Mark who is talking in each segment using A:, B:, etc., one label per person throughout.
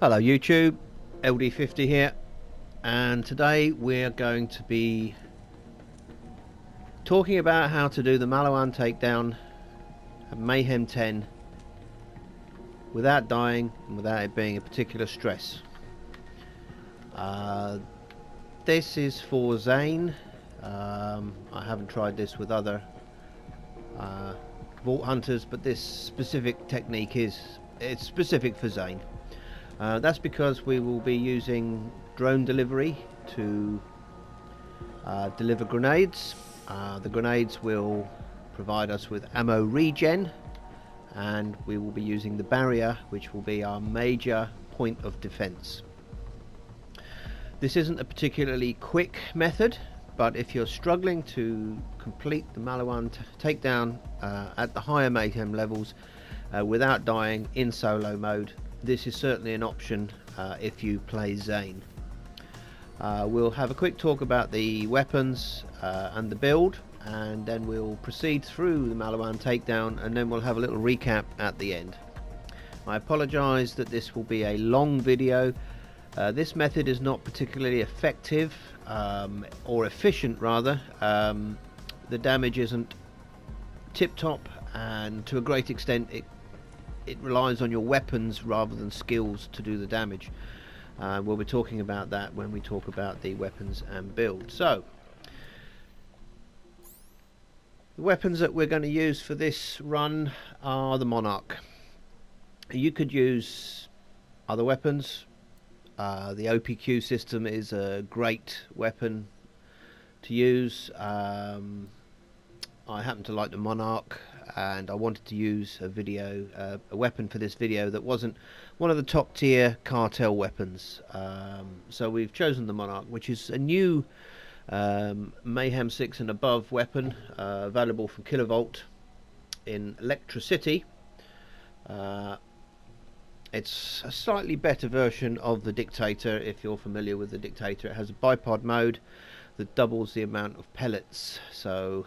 A: Hello YouTube, LD50 here, and today we're going to be talking about how to do the Maliwan Takedown at Mayhem 10 without dying and without it being a particular stress. This is for Zane. I haven't tried this with other vault hunters, but this specific technique it's specific for Zane. That's because we will be using drone delivery to deliver grenades. The grenades will provide us with ammo regen, and we will be using the barrier, which will be our major point of defense. This isn't a particularly quick method, but if you're struggling to complete the Maliwan Takedown at the higher Mayhem levels without dying in solo mode, this is certainly an option if you play Zane. We'll have a quick talk about the weapons and the build, and then we'll proceed through the Maliwan Takedown, and then we'll have a little recap at the end. I apologise that this will be a long video. This method is not particularly effective or efficient rather. The damage isn't tip-top, and to a great extent it relies on your weapons rather than skills to do the damage. We'll be talking about that when we talk about the weapons and build. So, the weapons that we're going to use for this run are the Monarch. You could use other weapons. The OPQ system is a great weapon to use. I happen to like the Monarch, and I wanted to use a weapon for this video that wasn't one of the top tier cartel weapons. So we've chosen the Monarch, which is a new Mayhem 6 and above weapon, available from Kilovolt in Electricity. It's a slightly better version of the Dictator. If you're familiar with the Dictator, it has a bipod mode that doubles the amount of pellets. So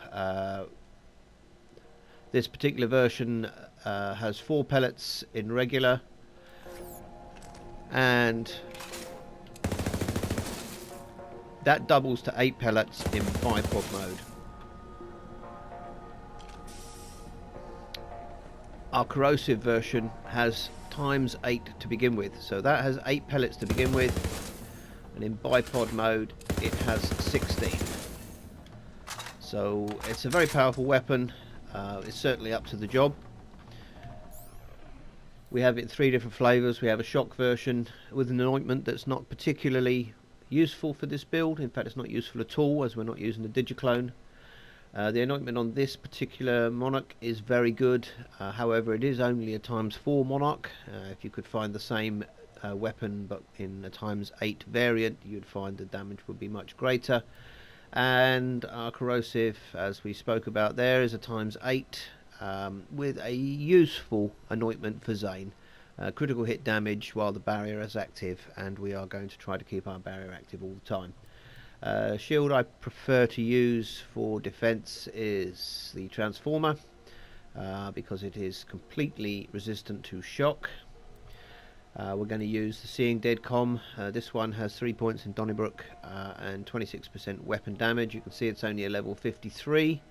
A: this particular version has 4 pellets in regular, and that doubles to 8 pellets in bipod mode. Our corrosive version has ×8 to begin with, so that has 8 pellets to begin with, and in bipod mode it has 16. So it's a very powerful weapon. It's certainly up to the job. We have it in 3 different flavours. We have a shock version with an anointment that's not particularly useful for this build. In fact, it's not useful at all, as we're not using the Digiclone. The anointment on this particular Monarch is very good. However, it is only a ×4 Monarch. If you could find the same weapon but in a ×8 variant, you'd find the damage would be much greater. And our corrosive, as we spoke about there, is a ×8 with a useful anointment for Zane. Critical hit damage while the barrier is active, and we are going to try to keep our barrier active all the time. Shield I prefer to use for defense is the Transformer, because it is completely resistant to shock. We're going to use the Seeing Dead Com. This one has 3 points in Donnybrook and 26% weapon damage. You can see it's only a level 53.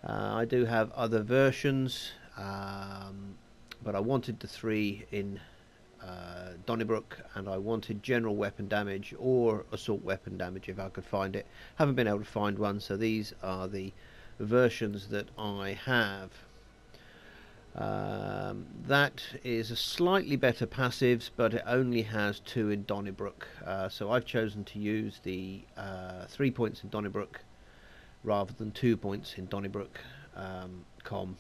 A: I do have other versions, but I wanted the 3 in Donnybrook, and I wanted general weapon damage or assault weapon damage if I could find it. Haven't been able to find one, so these are the versions that I have. That is a slightly better passives, but it only has 2 in Donnybrook, so I've chosen to use the 3 points in Donnybrook rather than 2 points in Donnybrook Com.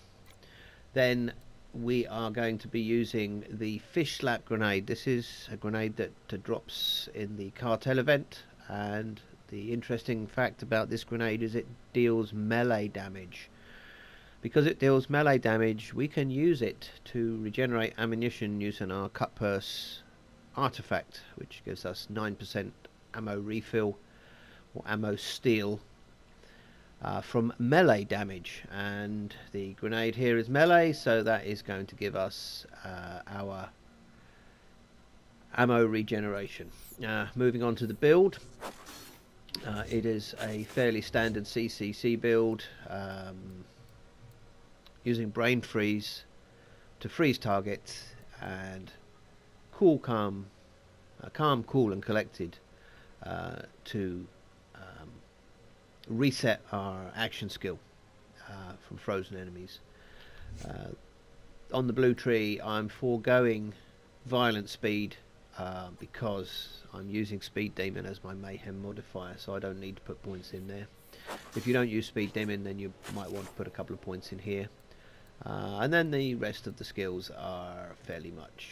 A: Then we are going to be using the Fish Slap grenade. This is a grenade that drops in the cartel event, and the interesting fact about this grenade is it deals melee damage. Because it deals melee damage, we can use it to regenerate ammunition using our cut purse artifact, which gives us 9% ammo refill or ammo steal from melee damage, and the grenade here is melee, so that is going to give us our ammo regeneration. Moving on to the build. It is a fairly standard CCC build, using brain freeze to freeze targets and calm, cool and collected to reset our action skill from frozen enemies. On the blue tree, I'm foregoing violent speed because I'm using Speed Demon as my Mayhem modifier, so I don't need to put points in there. If you don't use Speed Demon, then you might want to put a couple of points in here. And then the rest of the skills are fairly much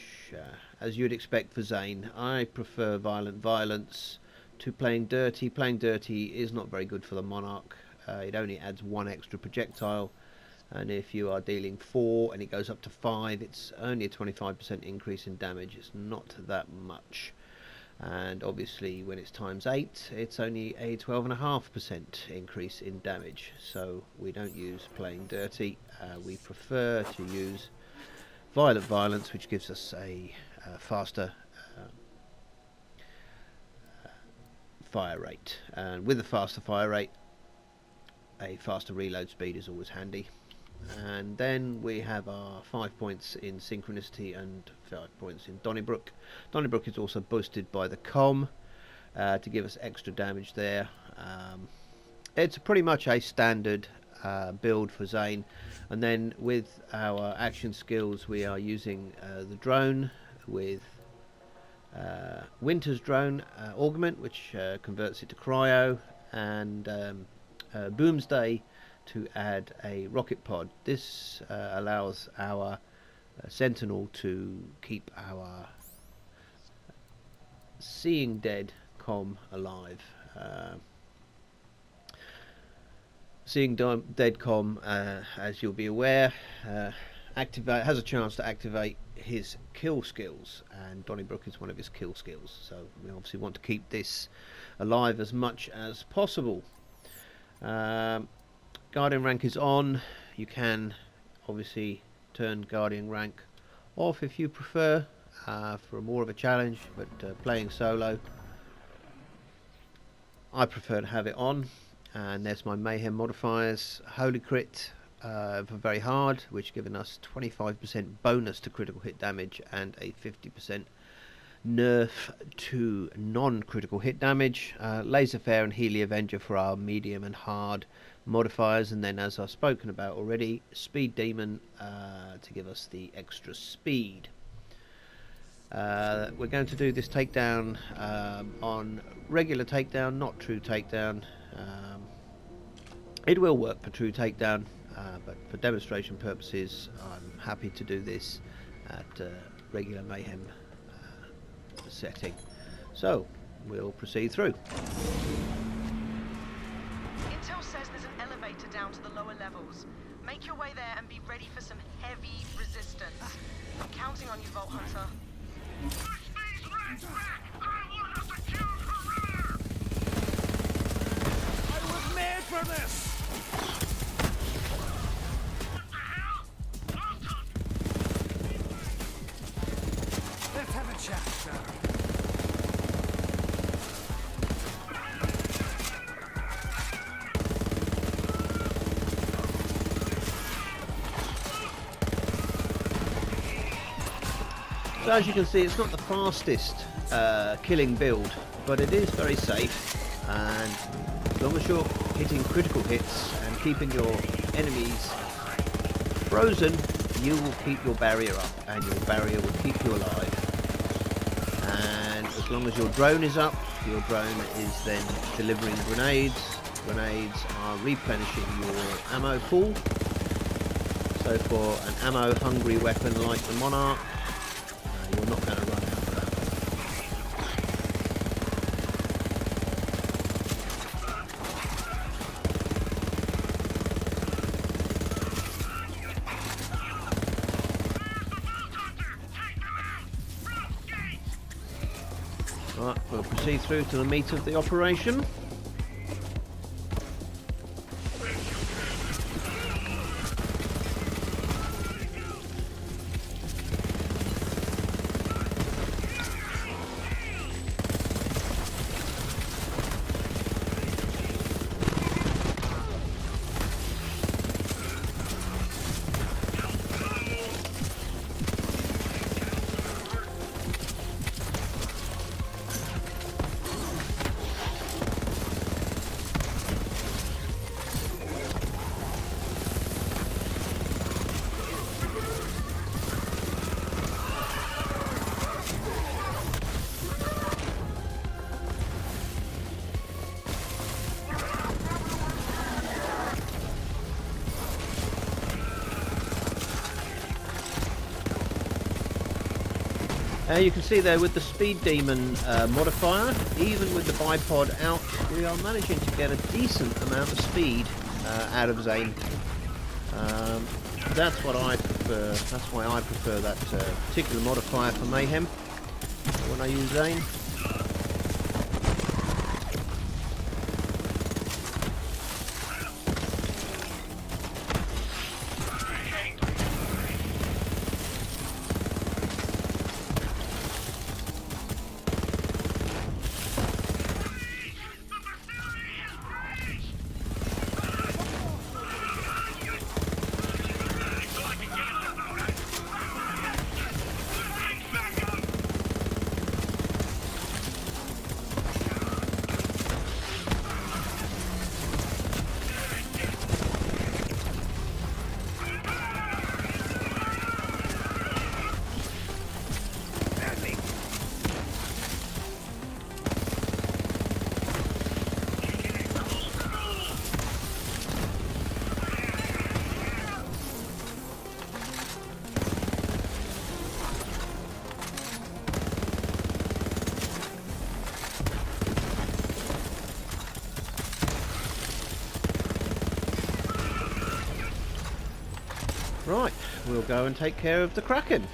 A: as you'd expect for Zane. I prefer violent violence to playing dirty. Playing dirty is not very good for the Monarch. It only adds 1 extra projectile, and if you are dealing 4 and it goes up to 5, it's only a 25% increase in damage. It's not that much. And obviously when it's times 8, it's only a 12.5% increase in damage. So we don't use playing dirty. We prefer to use violent violence, which gives us a faster fire rate, and with a faster fire rate, a faster reload speed is always handy. And then we have our 5 points in synchronicity and 5 points in Donnybrook. Donnybrook is also boosted by the com to give us extra damage there. It's pretty much a standard build for Zane. And then with our action skills, we are using the drone with Winter's drone augment, which converts it to cryo, and Boomsday to add a rocket pod. This allows our Sentinel to keep our Seeing Dead com alive. Seeing Dead com, as you'll be aware, has a chance to activate his kill skills, and Donnybrook is one of his kill skills, so we obviously want to keep this alive as much as possible. Guardian rank is on. You can obviously turn Guardian rank off if you prefer, for more of a challenge, but playing solo, I prefer to have it on. And there's my Mayhem modifiers. Holy Crit for very hard, which giving us 25% bonus to critical hit damage and a 50% nerf to non-critical hit damage. Laser Fair and Healy Avenger for our medium and hard modifiers, and then, as I've spoken about already, Speed Demon to give us the extra speed. We're going to do this takedown on regular takedown, not true takedown. It will work for true takedown, but for demonstration purposes I'm happy to do this at regular Mayhem setting. So we'll proceed through.
B: Intel says there's an elevator down to the lower levels. Make your way there and be ready for some heavy resistance. I'm counting on you, Vault Hunter.
C: Push these rats back! I want a secure career! I was made for this! What the hell? Wotan! Let's have a chat, sir.
A: So as you can see, it's not the fastest killing build, but it is very safe, and as long as you're hitting critical hits and keeping your enemies frozen, you will keep your barrier up, and your barrier will keep you alive. And as long as your drone is up, your drone is then delivering grenades. Grenades are replenishing your ammo pool. So for an ammo hungry weapon like the Monarch, you're not going to run out of that. Right, we'll proceed through to the meat of the operation. You can see there with the Speed Demon modifier, even with the bipod out, we are managing to get a decent amount of speed out of Zane. That's what I prefer. That's why I prefer that particular modifier for Mayhem when I use Zane. Right, we'll go and take care of the Kraken.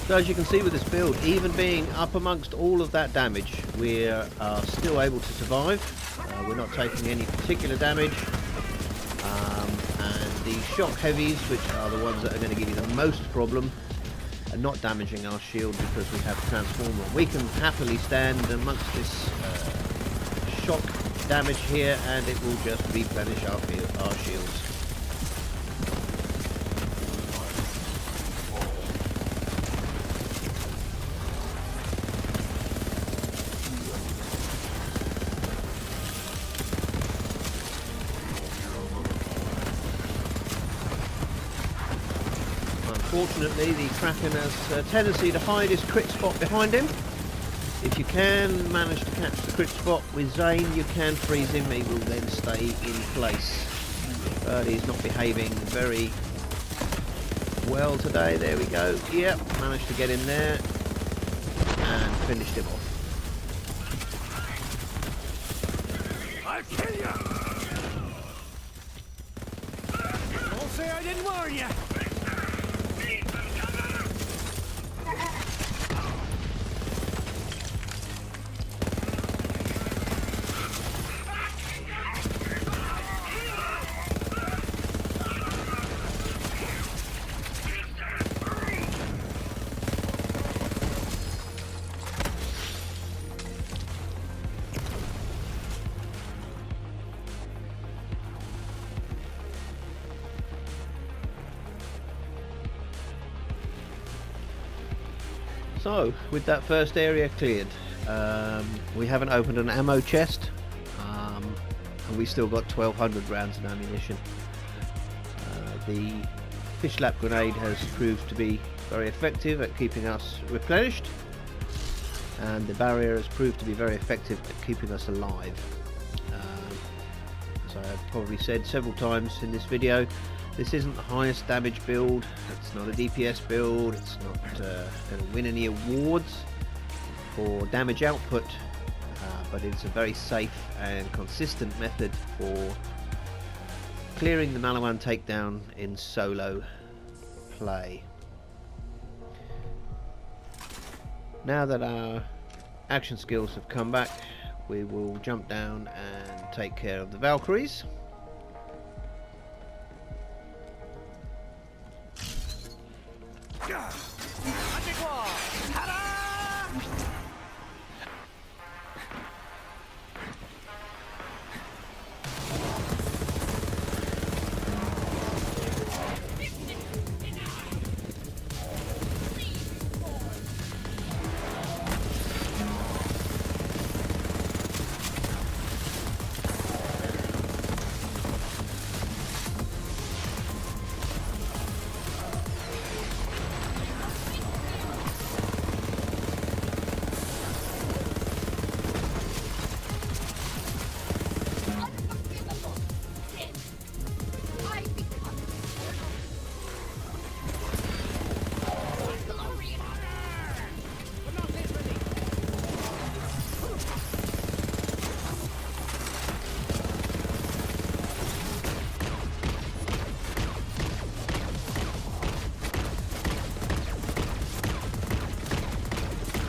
A: So as you can see with this build, even being up amongst all of that damage, we are still able to survive. We're not taking any particular damage. And the shock heavies, which are the ones that are going to give you the most problem, are not damaging our shield because we have Transformer. We can happily stand amongst this shock damage here and it will just replenish our shields. Unfortunately, the Kraken has a tendency to hide his crit spot behind him. If you can manage to catch the crit spot with Zane, you can freeze him. He will then stay in place. But he's not behaving very well today. There we go. Yep, managed to get in there and finished him off.
C: I'll kill you! Don't say I didn't warn you!
A: So, with that first area cleared, we haven't opened an ammo chest, and we still got 1200 rounds of ammunition. The fish lap grenade has proved to be very effective at keeping us replenished, and the barrier has proved to be very effective at keeping us alive. As I've probably said several times in this video, this isn't the highest damage build, it's not a DPS build, it's not going to win any awards for damage output, but it's a very safe and consistent method for clearing the Maliwan Takedown in solo play. Now that our action skills have come back, we will jump down and take care of the Valkyries.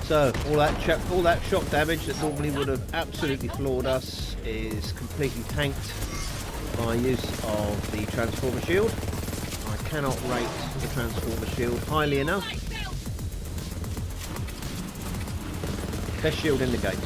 A: So all that shock damage that normally would have absolutely floored us is completely tanked by use of the transformer shield. I cannot rate the transformer shield highly enough. Best shield in the game.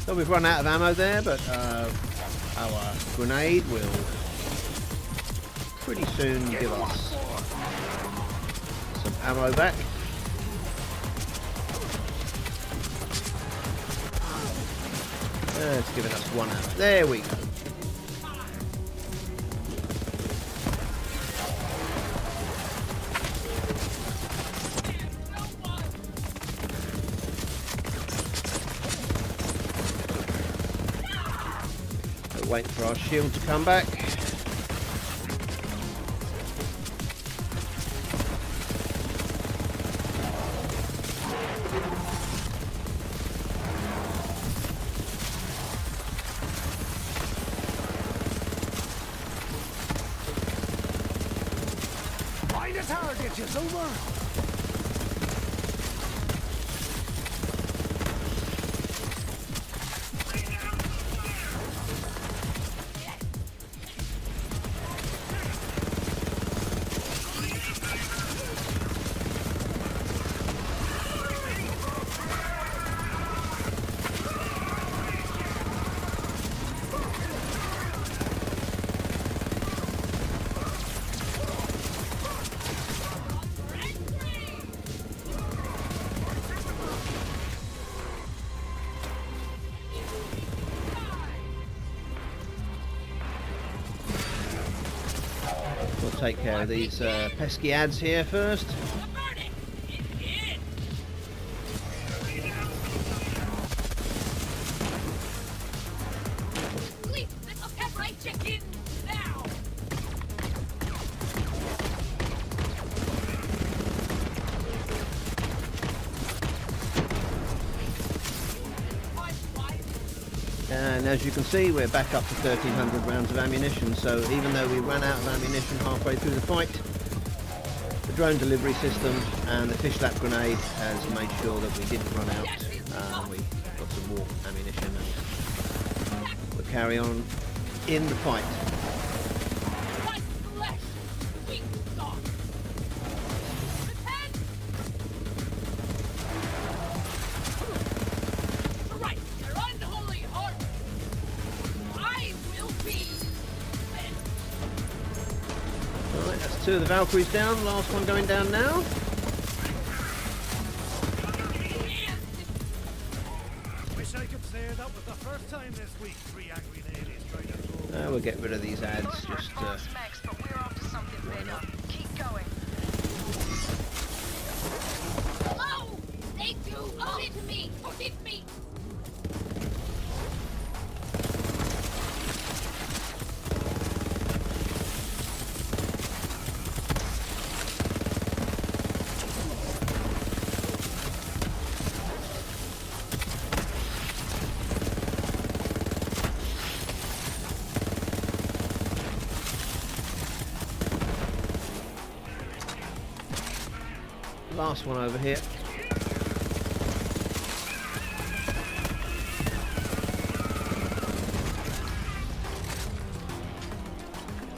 A: So we've run out of ammo there, but our grenade will pretty soon give us some ammo back. It's giving us 1 ammo. There we go. Wait for our shield to come back.
C: Find a target, it's over.
A: We'll take care of these pesky ads here first. And as you can see, we're back up to 1,300 rounds of ammunition, so even though we ran out of ammunition halfway through the fight, the drone delivery system and the fish lap grenade has made sure that we didn't run out. We got some more ammunition and we'll carry on in the fight. 2 of the Valkyries down, last one going down now.
C: Wish I could say that was the first time this week 3 angry ladies tried to throw.
A: We'll get rid of these ads.
B: Those were
A: Just
B: advanced mechs, but we're after something bigger. Keep going.
D: Hello! They do owe it to me! Forgive me!
A: last one over here.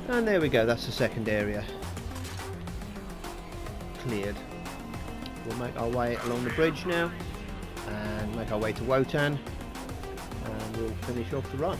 A: And there we go, that's the second area cleared. We'll make our way along the bridge now and make our way to Wotan, and we'll finish off the run.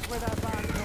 C: With a band.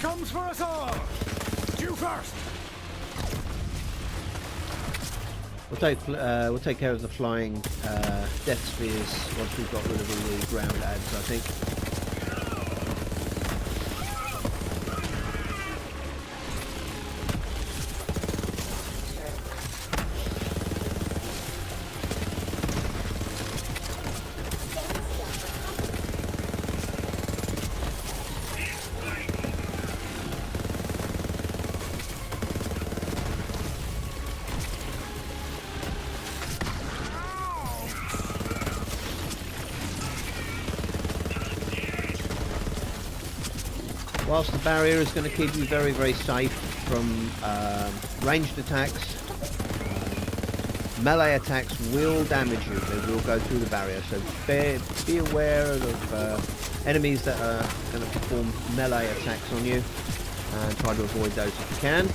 C: comes for us all. You first.
A: We'll take care of the flying death spheres once we've got rid of all the ground ads, I think. Whilst the barrier is going to keep you very, very safe from ranged attacks, melee attacks will damage you. They will go through the barrier, so be aware of enemies that are going to perform melee attacks on you, and try to avoid those if you can.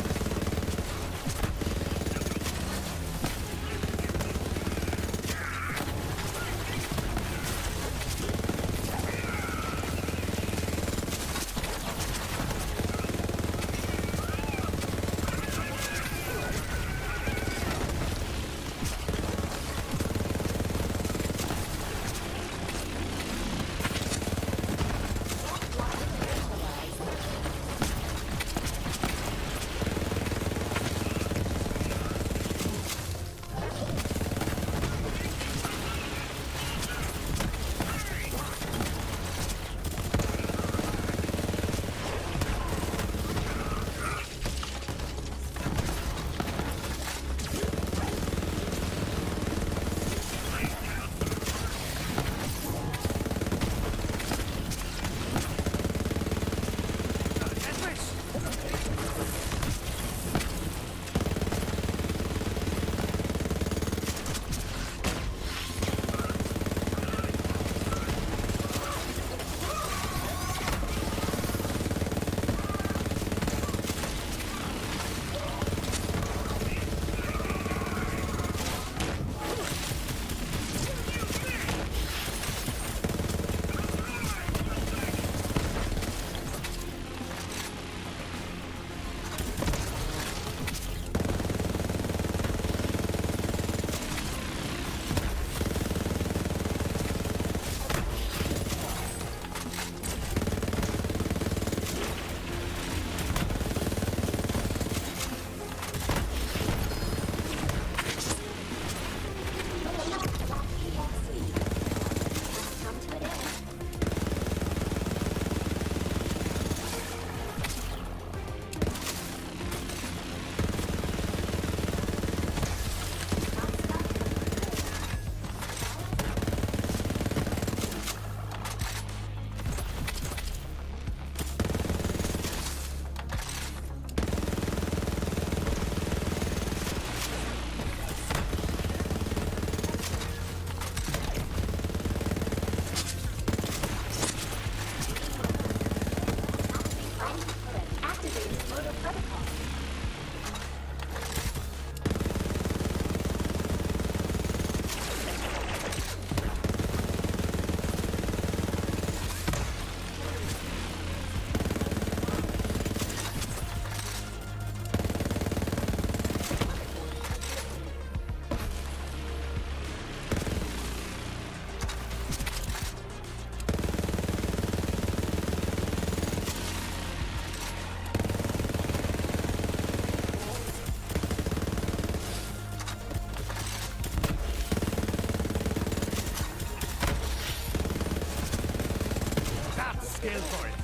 C: For it.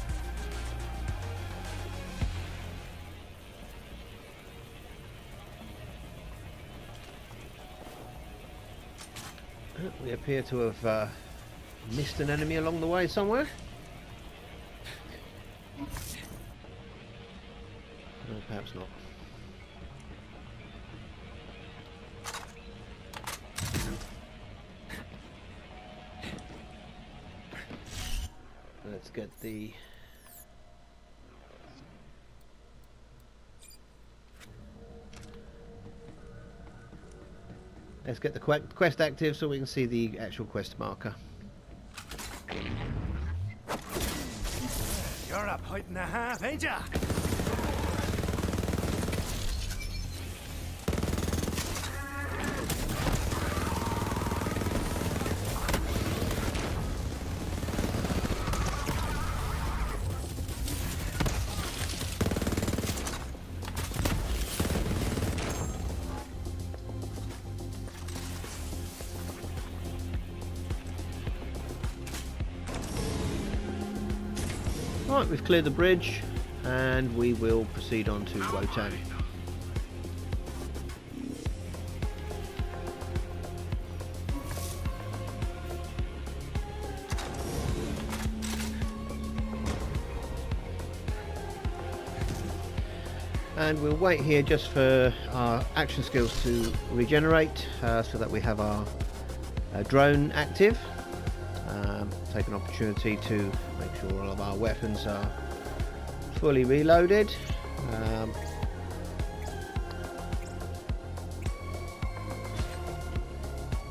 A: We appear to have missed an enemy along the way somewhere. No, perhaps not. Let's get the... Let's get the quest active so we can see the actual quest marker.
C: You're a pint and a half, ain't ya?
A: Right, we've cleared the bridge and we will proceed on to Wotan. And we'll wait here just for our action skills to regenerate so that we have our drone active. Take an opportunity to make sure all of our weapons are fully reloaded.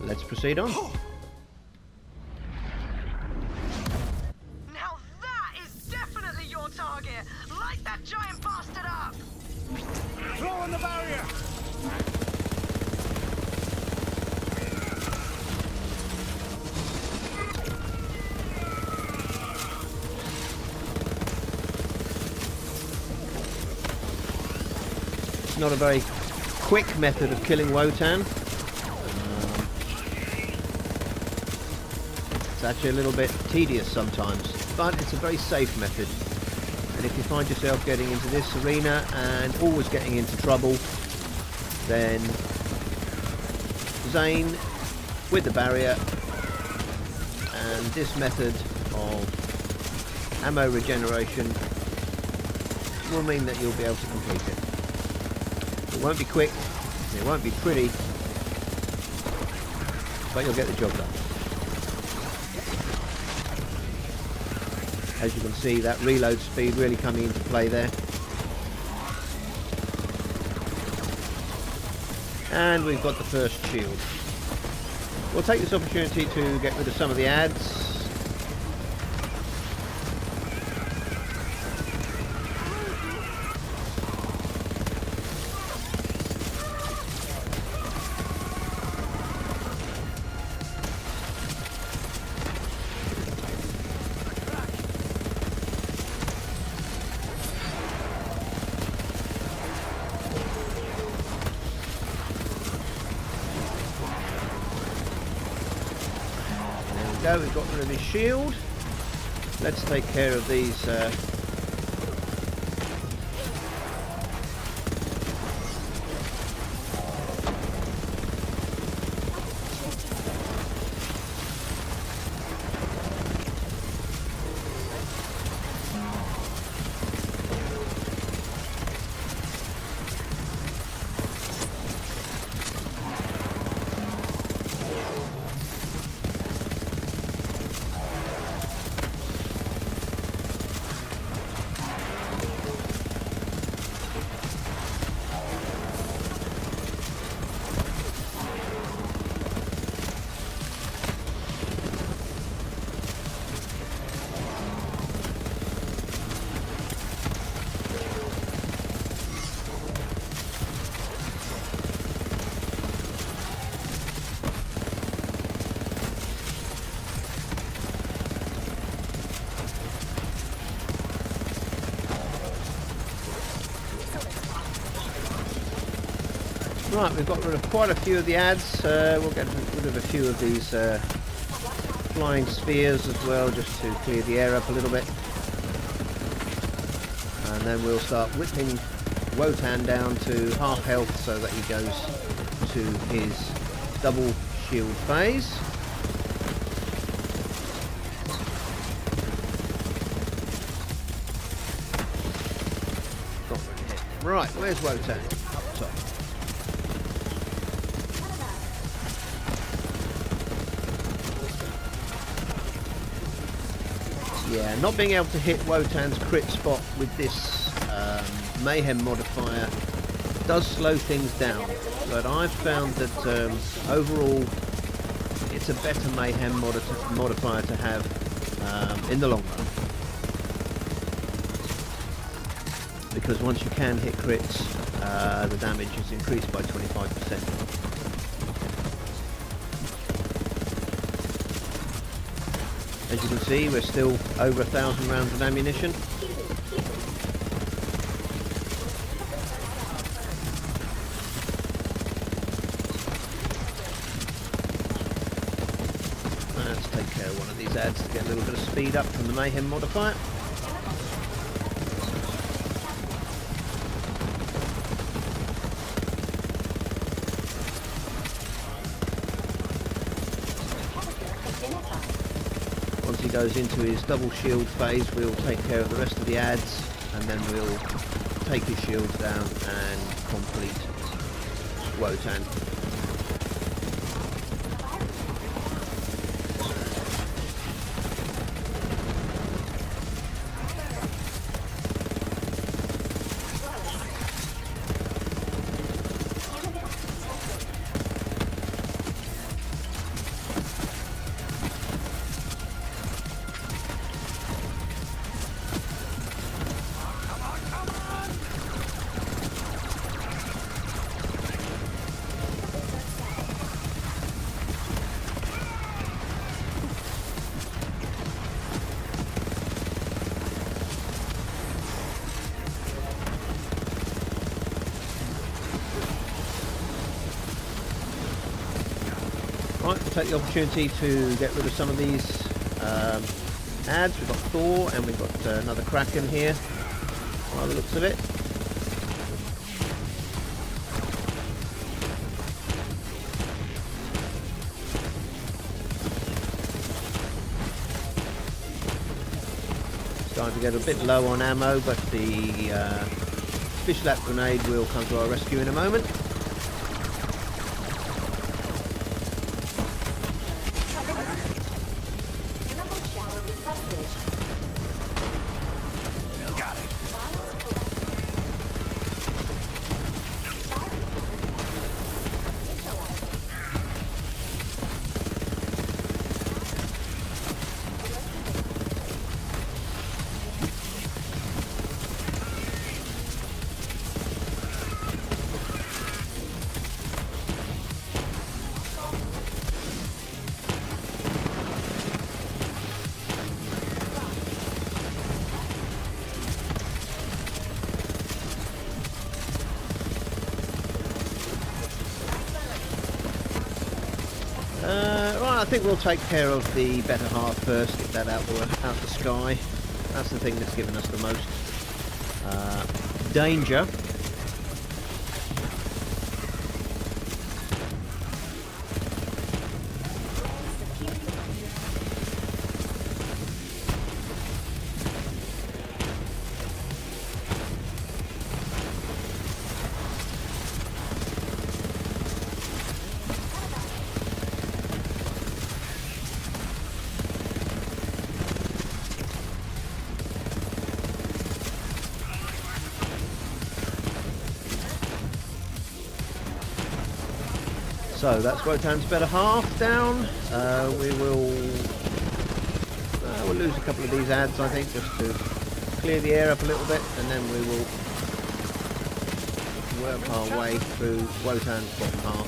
A: Let's proceed on.
B: Now that is definitely your target. Light that giant bastard up.
C: Throw in the barrier!
A: Not a very quick method of killing Wotan. It's actually a little bit tedious sometimes, but it's a very safe method. And if you find yourself getting into this arena and always getting into trouble, then Zane with the barrier and this method of ammo regeneration will mean that you'll be able to complete it. It won't be quick, it won't be pretty, but you'll get the job done. As you can see, that reload speed really coming into play there. And we've got the first shield. We'll take this opportunity to get rid of some of the ads. Go, we've got rid of his shield. Let's take care of these Right, we've got rid of quite a few of the ads. We'll get rid of a few of these flying spheres as well, just to clear the air up a little bit. And then we'll start whipping Wotan down to half health so that he goes to his double shield phase. Got rid of him. Right, where's Wotan? Up top. Yeah, not being able to hit Wotan's crit spot with this Mayhem modifier does slow things down, but I've found that overall it's a better Mayhem modifier to have in the long run. because once you can hit crits, the damage is increased by 25%. As you can see, we're still over 1,000 rounds of ammunition. Let's take care of one of these ads to get a little bit of speed up from the Mayhem modifier. Once he goes into his double shield phase, we'll take care of the rest of the ads, and then we'll take his shields down and complete Wotan. Right, we'll take the opportunity to get rid of some of these ads. We've got Thor and we've got another Kraken here, by the looks of it. Starting to get a bit low on ammo, but the fish lap grenade will come to our rescue in a moment. Right, I think we'll take care of the better half first, get that out the sky. That's the thing that's given us the most danger. So that's Wotan's better half down. We'll lose a couple of these ads, I think, just to clear the air up a little bit, and then we will work our way through Wotan's bottom half.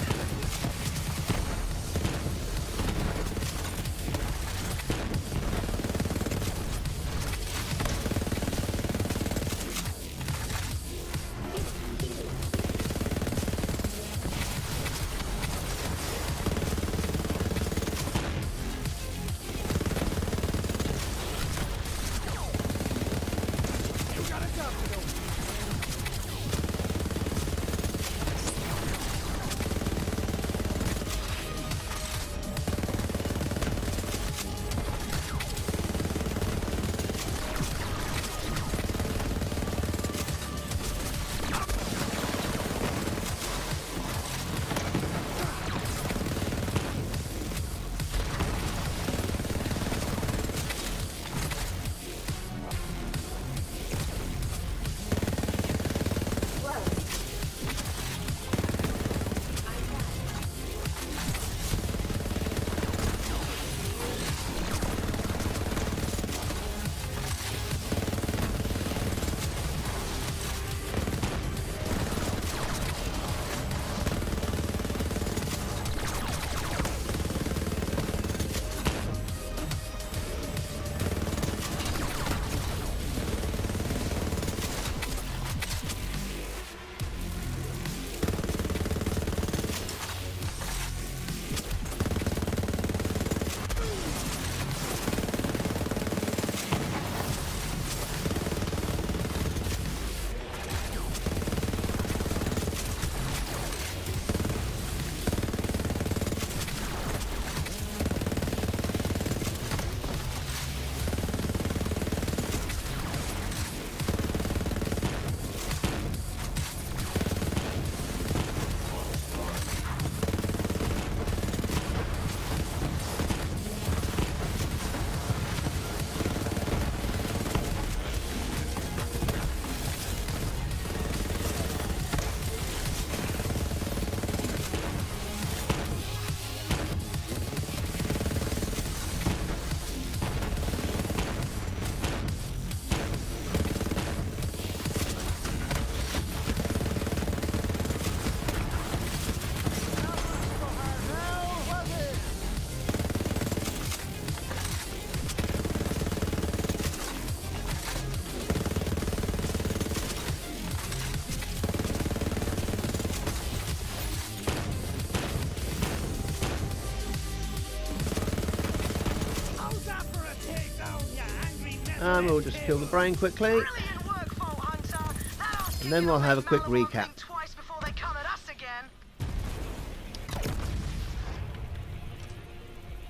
A: And we'll just kill the brain quickly.
B: Brilliant work, Vault Hunter. That asks
A: And
B: you
A: then
B: to
A: we'll have a
B: make
A: quick
B: Maliwan
A: recap.
B: think twice before they come at us again.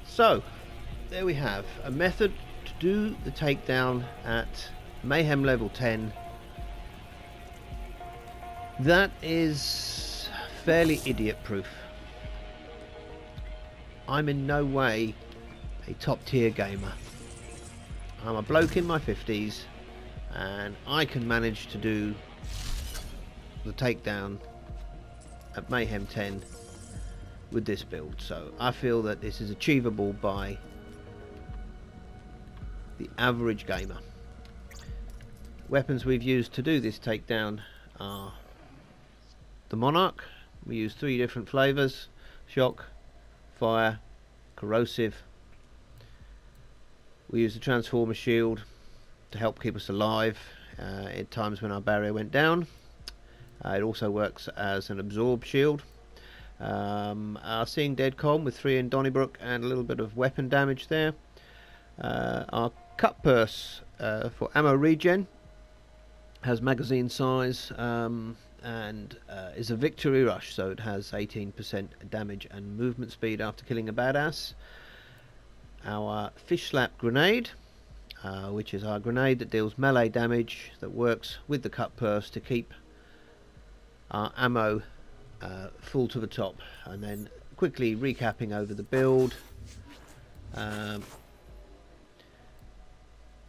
A: So, there we have a method to do the takedown at Mayhem level 10. That is fairly idiot proof. I'm in no way a top tier gamer. I'm a bloke in my 50s and I can manage to do the takedown at Mayhem 10 with this build, so I feel that this is achievable by the average gamer. Weapons we've used to do this takedown are the Monarch. We use 3 different flavors: shock, fire, corrosive. We use the transformer shield to help keep us alive at times when our barrier went down. It also works as an absorb shield. Our Seeing Dead com with 3 in Donnybrook and a little bit of weapon damage there. Our cut purse for ammo regen has magazine size and is a victory rush, so it has 18% damage and movement speed after killing a badass. Our fish slap grenade, which is our grenade that deals melee damage, that works with the cut purse to keep our ammo full to the top. And then quickly recapping over the build,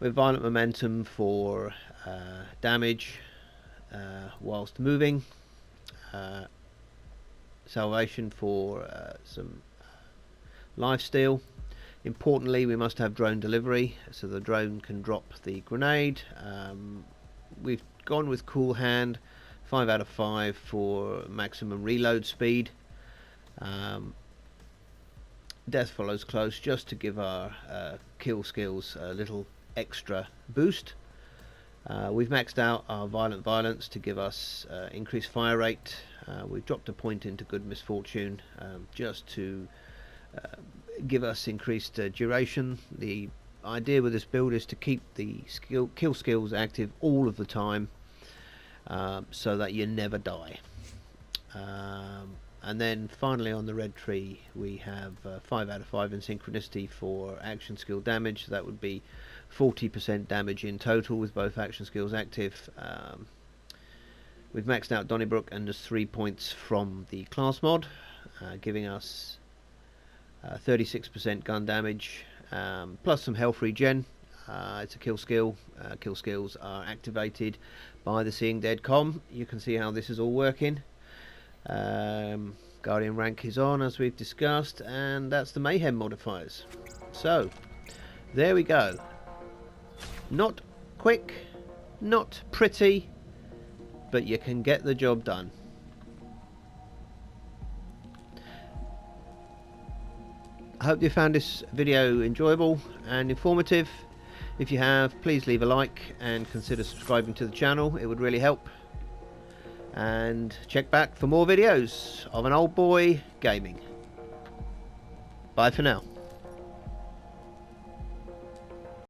A: with violent momentum for damage whilst moving, salvation for some lifesteal. Importantly, we must have drone delivery, so the drone can drop the grenade. We've gone with cool hand, 5 out of 5 for maximum reload speed. Death follows close, just to give our kill skills a little extra boost. We've maxed out our violent violence to give us increased fire rate. We've dropped a point into good misfortune just to give us increased duration. The idea with this build is to keep the kill skills active all of the time, so that you never die. And then finally on the red tree we have 5 out of 5 in synchronicity for action skill damage. So that would be 40% damage in total with both action skills active. We've maxed out Donnybrook and there's 3 points from the class mod, giving us 36% gun damage, plus some health regen. It's a kill skill. Kill skills are activated by the Seeing Dead com. You can see how this is all working. Guardian rank is on, as we've discussed, and that's the Mayhem modifiers. So there we go. Not quick, not pretty, but you can get the job done. I hope you found this video enjoyable and informative. If you have, please leave a like and consider subscribing to the channel. It would really help. And check back for more videos of an old boy gaming. Bye for now.